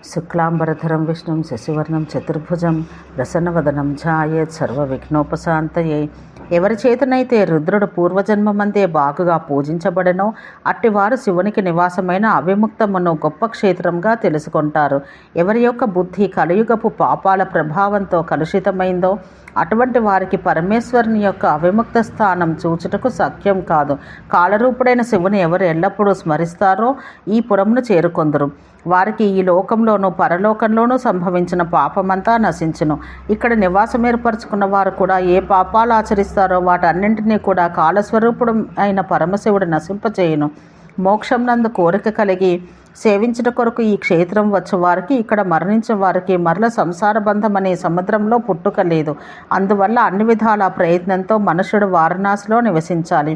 శుక్లాంబరధరం విష్ణుం శశివర్ణం చతుర్భుజం ప్రసన్నవదనం ఝాయేత్ సర్వవిఘ్నోపశాంతయే. ఎవరి చేతనైతే రుద్రుడు పూర్వజన్మమందే బాగుగా పూజించబడనో అట్టివారు శివునికి నివాసమైన అవిముక్తమును గొప్ప క్షేత్రంగా తెలుసుకుంటారు. ఎవరి యొక్క బుద్ధి కలియుగపు పాపాల ప్రభావంతో కలుషితమైందో అటువంటి వారికి పరమేశ్వరుని యొక్క అవిముక్త స్థానం చూచుటకు సఖ్యం కాదు. కాలరూపుడైన శివుని ఎవరు ఎల్లప్పుడూ స్మరిస్తారో ఈ పురమును చేరుకొందరు. వారికి ఈ లోకంలోనూ పరలోకంలోనూ సంభవించిన పాపమంతా నశించును. ఇక్కడ నివాసం ఏర్పరచుకున్న వారు కూడా ఏ పాపాలు ఆచరిస్తారో వాటన్నింటినీ కూడా కాలస్వరూపుడు అయిన పరమశివుడు నశింపచేయును. మోక్షం నందు కోరిక కలిగి సేవించుట కొరకు ఈ క్షేత్రం వచ్చే వారికి, ఇక్కడ మరణించిన వారికి మరల సంసార బంధం అనే సముద్రంలో పుట్టుక లేదు. అందువల్ల అన్ని విధాల ప్రయత్నంతో మనుషుడు వారణాసిలో నివసించాలి.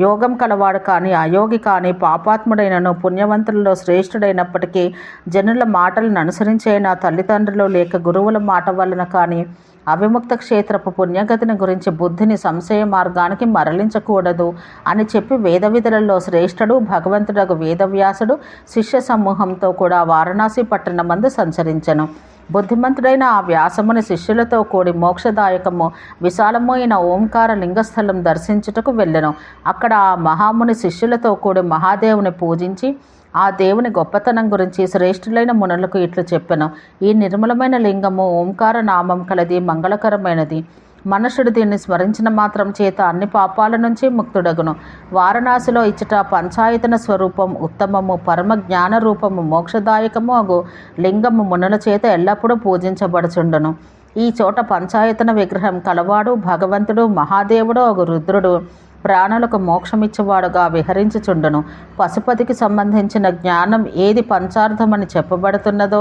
యోగం కలవాడు కానీ అయోగి కానీ పాపాత్ముడైనను పుణ్యవంతులలో శ్రేష్ఠుడైనప్పటికీ జనుల మాటలను అనుసరించైనా తల్లిదండ్రులు లేక గురువుల మాట వలన కానీ అవిముక్త క్షేత్రపు పుణ్యగతిని గురించి బుద్ధిని సంశయ మార్గానికి మరలించకూడదు అని చెప్పి వేద విధులలో శ్రేష్ఠుడు భగవంతుడగు వేదవ్యాసుడు శిష్య సమూహంతో కూడా వారణాసి పట్టణమందు సంచరించెను. బుద్ధిమంతుడైన ఆ వ్యాసముని శిష్యులతో కూడి మోక్షదాయకము విశాలమైన ఓంకార లింగస్థలం దర్శించుటకు వెళ్ళెను. అక్కడ ఆ మహాముని శిష్యులతో కూడి మహాదేవుని పూజించి ఆ దేవుని గొప్పతనం గురించి శ్రేష్ఠులైన మునులకు ఇట్లు చెప్పెను. ఈ నిర్మలమైన లింగము ఓంకార నామం కలది, మంగళకరమైనది. మనుషుడు దీన్ని స్మరించిన మాత్రం చేత అన్ని పాపాల నుంచి ముక్తుడగును. వారణాసిలో ఇచ్చట పంచాయతన స్వరూపం ఉత్తమము, పరమ జ్ఞాన రూపము, మోక్షదాయకము అగు లింగము మునుల చేత ఎల్లప్పుడూ పూజించబడుచుండును. ఈ చోట పంచాయతన విగ్రహం కలవాడు భగవంతుడు మహాదేవుడు అగు రుద్రుడు ప్రాణులకు మోక్షమిచ్చేవాడుగా విహరించుచుండును. పశుపతికి సంబంధించిన జ్ఞానం ఏది పంచార్థమని చెప్పబడుతున్నదో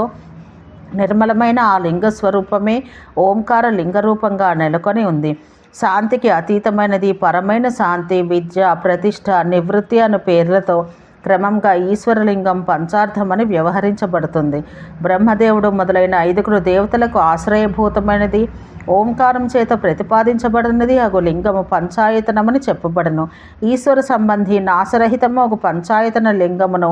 నిర్మలమైన ఆ లింగ స్వరూపమే ఓంకార లింగరూపంగా నెలకొని ఉంది. శాంతికి అతీతమైనది పరమైన శాంతి, విద్య, ప్రతిష్ట, నివృత్తి అను పేర్లతో క్రమంగా ఈశ్వరలింగం పంచార్థమని వ్యవహరించబడుతుంది. బ్రహ్మదేవుడు మొదలైన 5 దేవతలకు ఆశ్రయభూతమైనది ఓంకారం చేత ప్రతిపాదించబడినది అగు లింగము పంచాయతనమని చెప్పబడును. ఈశ్వర సంబంధి నాశరహితము ఒక పంచాయతన లింగమును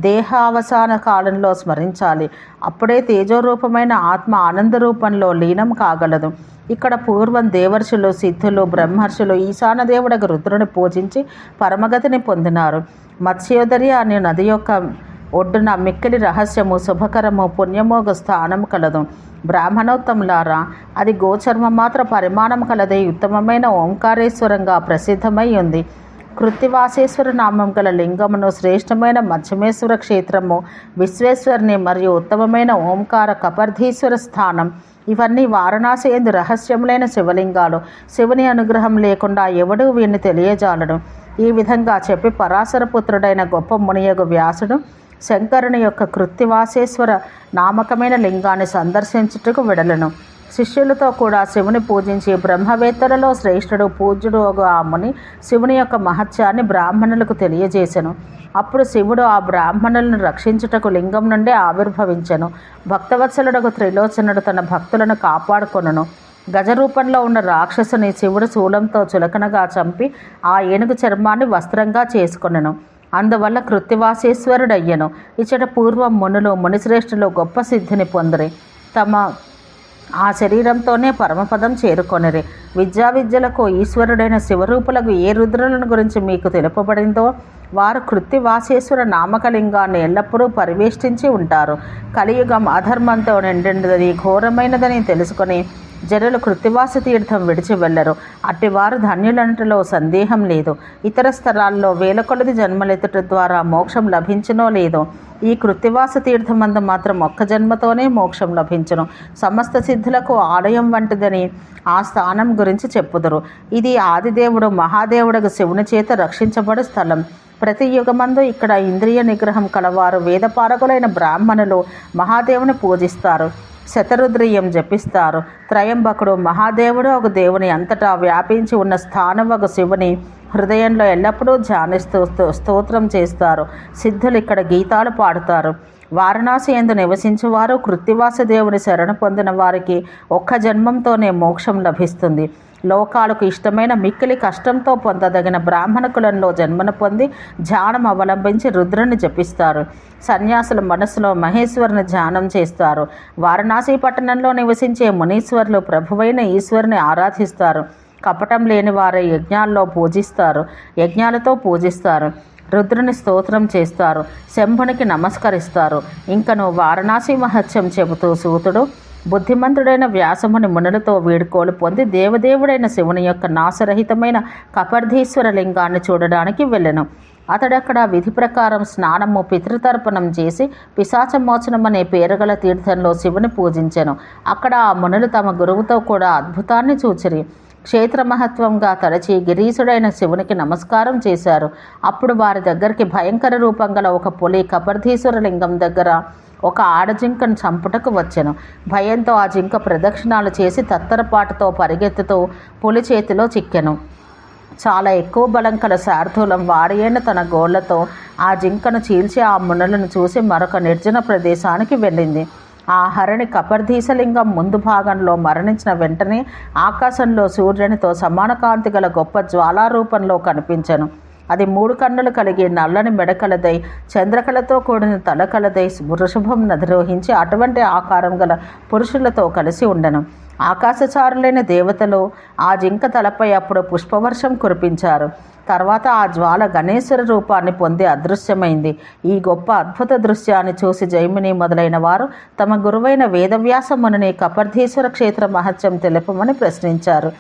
దేహావసాన కాలంలో స్మరించాలి. అప్పుడే తేజోరూపమైన ఆత్మ ఆనంద రూపంలో లీనం కాగలదు. ఇక్కడ పూర్వం దేవర్షులు, సిద్ధులు, బ్రహ్మర్షులు ఈశానదేవుడకు రుద్రుని పూజించి పరమగతిని పొందినారు. మత్స్యోదరి అనే నది యొక్క ఒడ్డున మిక్కిలి రహస్యము, శుభకరము, పుణ్యమోగ స్థానం కలదు. బ్రాహ్మణోత్తములారా, అది గోచర్మ మాత్ర పరిమాణం కలదే ఉత్తమమైన ఓంకారేశ్వరంగా ప్రసిద్ధమై ఉంది. కృత్తివాసేశ్వర నామం గల లింగమును, శ్రేష్టమైన మధ్యమేశ్వర క్షేత్రము, విశ్వేశ్వరుని మరియు ఉత్తమమైన ఓంకార కపర్ధీశ్వర స్థానం ఇవన్నీ వారణాసి యందు రహస్యములైన శివలింగాలు. శివుని అనుగ్రహం లేకుండా ఎవడూ వీరిని తెలియజాలడు. ఈ విధంగా చెప్పి పరాశర పుత్రుడైన గొప్ప మునియగు వ్యాసుడు శంకరుని యొక్క కృత్తివాసేశ్వర నామకమైన లింగాన్ని సందర్శించుటకు వెడలను. శిష్యులతో కూడా శివుని పూజించి బ్రహ్మవేత్తలలో శ్రేష్ఠుడు పూజ్యుడు ఆ ముని శివుని యొక్క మహత్యాన్ని బ్రాహ్మణులకు తెలియజేసెను. అప్పుడు శివుడు ఆ బ్రాహ్మణులను రక్షించుటకు లింగం నుండి ఆవిర్భవించెను. భక్తవత్సలుడకు త్రిలోచనుడు తన భక్తులను కాపాడుకొనును. గజరూపంలో ఉన్న రాక్షసుని శివుడు శూలంతో చులకనగా చంపి ఆ ఏనుగు చర్మాన్ని వస్త్రంగా చేసుకొనెను. అందువల్ల కృత్తివాసేశ్వరుడయ్యను. ఇచ్చట పూర్వం మునులు, మునిశ్రేష్ఠులు గొప్ప సిద్ధిని పొందిరి. తమ ఆ శరీరంతోనే పరమపదం చేరుకొనిరి. విద్యావిద్యలకు ఈశ్వరుడైన శివరూపులకు ఏ రుద్రులను గురించి మీకు తెలుపబడిందో వారు కృత్తివాసేశ్వర నామకలింగాన్ని ఎల్లప్పుడూ పరివేష్టించి ఉంటారు. కలియుగం అధర్మంతో నిండినదని, ఘోరమైనదని తెలుసుకొని జనులు కృత్తివాస తీర్థం విడిచి వెళ్ళరు. అట్టివారు ధన్యులంటలో సందేహం లేదు. ఇతర స్థలాల్లో వేల కొలది జన్మలెత్తుట ద్వారా మోక్షం లభించునో లేదో, ఈ కృత్తివాస తీర్థమందు మాత్రం ఒక్క జన్మతోనే మోక్షం లభించును. సమస్త సిద్ధులకు ఆలయం వంటిదని ఆ స్థానం గురించి చెప్పుదురు. ఇది ఆదిదేవుడు మహాదేవుడకు శివుని చేత రక్షించబడు స్థలం. ప్రతి యుగమందు ఇక్కడ ఇంద్రియ నిగ్రహం కలవారు వేదపారకులైన బ్రాహ్మణులు మహాదేవుని పూజిస్తారు, శతరుద్రియం జపిస్తారు. త్రయంబకుడు మహాదేవుడు ఒక దేవుని అంతటా వ్యాపించి ఉన్న స్థానం ఒక శివుని హృదయంలో ఎల్లప్పుడూ ధ్యానిస్తూ స్తోత్రం చేస్తారు. సిద్ధులు ఇక్కడ గీతాలు పాడుతారు. వారణాసి యందు నివసించువారు కృత్తివాస దేవుని శరణ పొందిన వారికి ఒక్క జన్మంతోనే మోక్షం లభిస్తుంది. లోకాలకు ఇష్టమైన మిక్కిలి కష్టంతో పొందదగిన బ్రాహ్మణ కులంలో జన్మను పొంది ధ్యానం అవలంబించి రుద్రుని జపిస్తారు. సన్యాసుల మనసులో మహేశ్వరుని ధ్యానం చేస్తారు. వారణాసి పట్టణంలో నివసించే మునీశ్వరులు ప్రభువైన ఈశ్వరుని ఆరాధిస్తారు. కపటం లేని వారే యజ్ఞాలతో పూజిస్తారు. రుద్రుని స్తోత్రం చేస్తారు. శంభునికి నమస్కరిస్తారు. ఇంకను వారణాసి మహత్యం చెబుతూ సూతుడు బుద్ధిమంతుడైన వ్యాసముని మునులతో వీడుకోలు పొంది దేవదేవుడైన శివుని యొక్క నాశరహితమైన కపర్ధీశ్వర లింగాన్ని చూడడానికి వెళ్ళెను. అతడక్కడ విధి ప్రకారం స్నానము పితృతర్పణం చేసి పిశాచమోచనం అనే పేరుగల తీర్థంలో శివుని పూజించెను. అక్కడ ఆ మునులు తమ గురువుతో కూడా అద్భుతాన్ని చూచిరి. క్షేత్ర మహత్వంగా తలచి గిరీశుడైన శివునికి నమస్కారం చేశారు. అప్పుడు వారి దగ్గరికి భయంకర రూపం గల ఒక పులి కపర్ధీశ్వర లింగం దగ్గర ఒక ఆడజింకను చంపుటకు వచ్చెను. భయంతో ఆ జింక ప్రదక్షిణాలు చేసి తత్తరపాటుతో పరిగెత్తుతూ పులి చేతిలో చిక్కెను. చాలా ఎక్కువ బలం కల శార్దూలం వారియైన తన గోళ్లతో ఆ జింకను చీల్చి ఆ మునులను చూసి మరొక నిర్జన ప్రదేశానికి వెళ్ళింది. ఆ హరిణి కపర్ధీశలింగం ముందు భాగంలో మరణించిన వెంటనే ఆకాశంలో సూర్యునితో సమాన కాంతి గల గొప్ప జ్వాలారూపంలో కనిపించెను. అది 3 కన్నులు కలిగి నల్లని మెడకలదై చంద్రకళతో కూడిన తలకలదై వృషభం నధిరోహించి అటువంటి ఆకారం గల పురుషులతో కలిసి ఉండెను. ఆకాశచారులైన దేవతలు ఆ జింక తలపై అప్పుడు పుష్పవర్షం కురిపించారు. తర్వాత ఆ జ్వాల గణేశ్వర రూపాన్ని పొంది అదృశ్యమైంది. ఈ గొప్ప అద్భుత దృశ్యాన్ని చూసి జైమిని మొదలైన వారు తమ గురువైన వేదవ్యాస మునిని కపర్ధీశ్వర క్షేత్ర మహత్యం తెలుపమని ప్రశ్నించారు.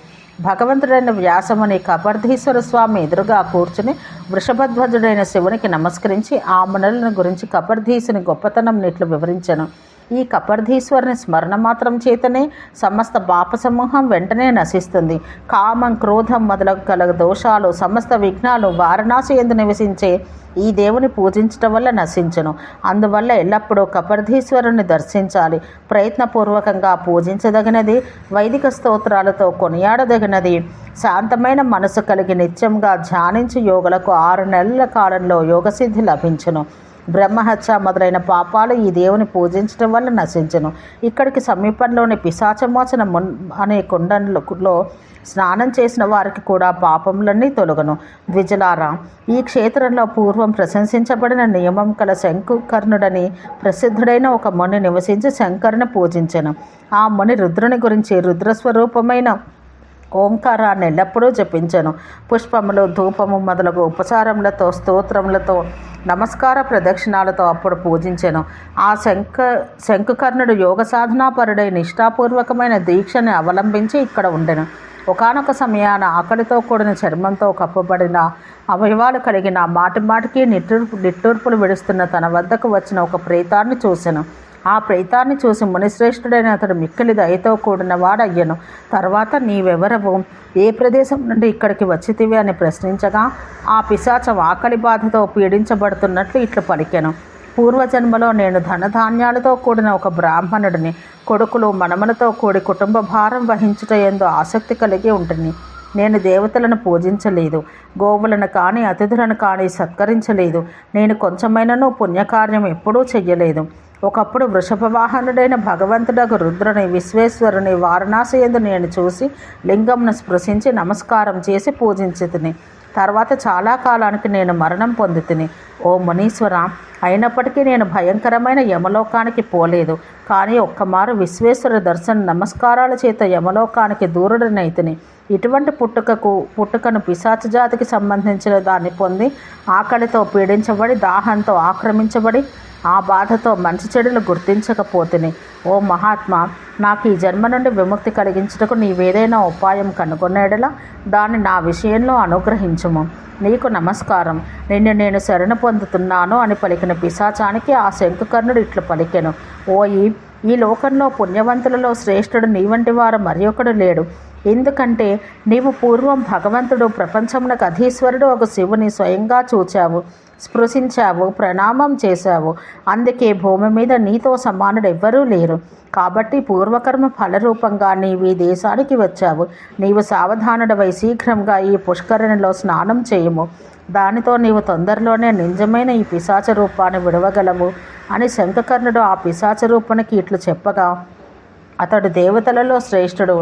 భగవంతుడైన వ్యాసముని కపర్ధీశ్వర స్వామి ఎదురుగా కూర్చుని వృషభధ్వజుడైన శివునికి నమస్కరించి ఆ మునులను గురించి కపర్ధీసుని గొప్పతనం నిట్లు వివరించెను. ఈ కపర్ధీశ్వరుని స్మరణ మాత్రం చేతనే సమస్త పాప సమూహం వెంటనే నశిస్తుంది. కామం, క్రోధం మొదలగు కల దోషాలు, సమస్త విఘ్నాలు వారణాసి యందు నివసించే ఈ దేవుని పూజించటం వల్ల నశించును. అందువల్ల ఎల్లప్పుడూ కపర్ధీశ్వరుని దర్శించాలి. ప్రయత్నపూర్వకంగా పూజించదగినది, వైదిక స్తోత్రాలతో కొనియాడదగినది. శాంతమైన మనసు కలిగి నిత్యంగా ధ్యానించి యోగులకు 6 నెలల కాలంలో యోగసిద్ధి లభించును. బ్రహ్మహత్య మొదలైన పాపాలు ఈ దేవుని పూజించడం వల్ల నశించును. ఇక్కడికి సమీపంలోని పిశాచమోచన అనే కుండంలో స్నానం చేసిన వారికి కూడా పాపములన్నీ తొలగును. ద్విజలారా, ఈ క్షేత్రంలో పూర్వం ప్రశంసించబడిన నియమం కల శంకుకర్ణుడని ప్రసిద్ధుడైన ఒక ముని నివసించి శంకరుని పూజించెను. ఆ ముని రుద్రుని గురించి రుద్రస్వరూపమైన ఓంకారాన్ని ఎల్లప్పుడూ జపించెను. పుష్పములు, ధూపము మొదలగు ఉపచారములతో, స్తోత్రములతో, నమస్కార ప్రదక్షిణాలతో అప్పుడు పూజించెను. ఆ శంకుకర్ణుడు యోగ సాధనాపరుడై నిష్ఠాపూర్వకమైన దీక్షని అవలంబించి ఇక్కడ ఉండెను. ఒకానొక సమయాన ఆకలితో కూడిన చర్మంతో కప్పబడిన అవయవాలు కలిగిన మాటిమాటికి నిట్టూర్పులు విడుస్తున్న తన వద్దకు వచ్చిన ఒక ప్రేతాన్ని చూసెను. ఆ ప్రేతాన్ని చూసి మునిశ్రేష్ఠుడైన అతడు మిక్కిలి దయతో కూడిన వాడయ్యను. తర్వాత నీవెవరవు, ఏ ప్రదేశం నుండి ఇక్కడికి వచ్చితివి అని ప్రశ్నించగా ఆ పిశాచం ఆకలి బాధతో పీడించబడుతున్నట్లు ఇట్లు పలికెను. పూర్వజన్మలో నేను ధనధాన్యాలతో కూడిన ఒక బ్రాహ్మణుడిని. కొడుకులు, మనమలతో కూడి కుటుంబ భారం వహించుట యందు ఆసక్తి కలిగి ఉంటుంది. నేను దేవతలను పూజించలేదు, గోవులను కానీ అతిథులను కానీ సత్కరించలేదు. నేను కొంచెమైనను పుణ్యకార్యం ఎప్పుడూ చెయ్యలేదు. ఒకప్పుడు వృషభవాహనుడైన భగవంతుడకు రుద్రుని, విశ్వేశ్వరుని వారణాసి యందు నేను చూసి లింగంను స్పృశించి నమస్కారం చేసి పూజించితిని. తర్వాత చాలా కాలానికి నేను మరణం పొందితిని. ఓ మునీశ్వర, అయినప్పటికీ నేను భయంకరమైన యమలోకానికి పోలేదు. కానీ ఒక్కమారు విశ్వేశ్వర దర్శన నమస్కారాల చేత యమలోకానికి దూరుడనైతిని. ఇటువంటి పుట్టుకను పిశాచ జాతికి సంబంధించిన దాన్ని పొంది ఆకలితో పీడించబడి, దాహంతో ఆక్రమించబడి, ఆ బాధతో మంచి చెడులు గుర్తించకపోతిని. ఓ మహాత్మా, నాకు ఈ జన్మ నుండి విముక్తి కలిగించుటకు నీవేదైనా ఉపాయం కనుగొనేడలా దాన్ని నా విషయంలో అనుగ్రహించుము. నీకు నమస్కారం, నిన్ను నేను శరణ పొందుతున్నాను అని పలికిన పిశాచానికి ఆ శంకుకర్ణుడు ఇట్లు పలికెను. ఓయి, ఈ లోకంలో పుణ్యవంతులలో శ్రేష్ఠుడు నీ వంటి వారు మరి ఒకడు లేడు. ఎందుకంటే నీవు పూర్వం భగవంతుడు, ప్రపంచమునకు అధీశ్వరుడు ఒక శివుని స్వయంగా చూచావు, స్పృశించావు, ప్రణామం చేశావు. అందుకే భూమి మీద నీతో సమానుడు ఎవ్వరూ లేరు. కాబట్టి పూర్వకర్మ ఫలరూపంగా నీవు ఈ దేశానికి వచ్చావు. నీవు సావధానుడవై శీఘ్రంగా ఈ పుష్కరిణిలో స్నానం చేయము. దానితో నీవు తొందరలోనే నిజమైన ఈ పిశాచ రూపాన్ని విడవగలవు అని శంకుకర్ణుడు ఆ పిశాచ రూపానికి ఇట్లు చెప్పగా అతడు దేవతలలో శ్రేష్ఠుడు,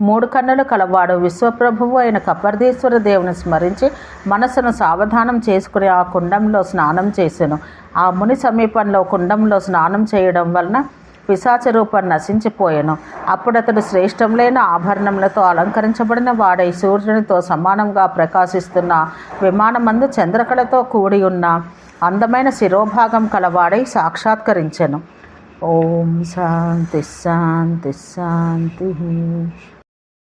మూడు కన్నులు కలవాడు విశ్వప్రభువు అయిన కపర్దీశ్వర దేవుని స్మరించి మనసును సావధానం చేసుకుని ఆ కుండంలో స్నానం చేసెను. ఆ ముని సమీపంలో కుండంలో స్నానం చేయడం వలన పిశాచ రూపం నశించిపోయెను. అప్పుడు అతడు శ్రేష్టములైన ఆభరణములతో అలంకరించబడిన వాడై సూర్యునితో సమానంగా ప్రకాశిస్తున్న విమానమందు చంద్రకళతో కూడి ఉన్న అందమైన శిరోభాగం కలవాడై సాక్షాత్కరించెను. ఓం శాంతి శాంతి శాంతి.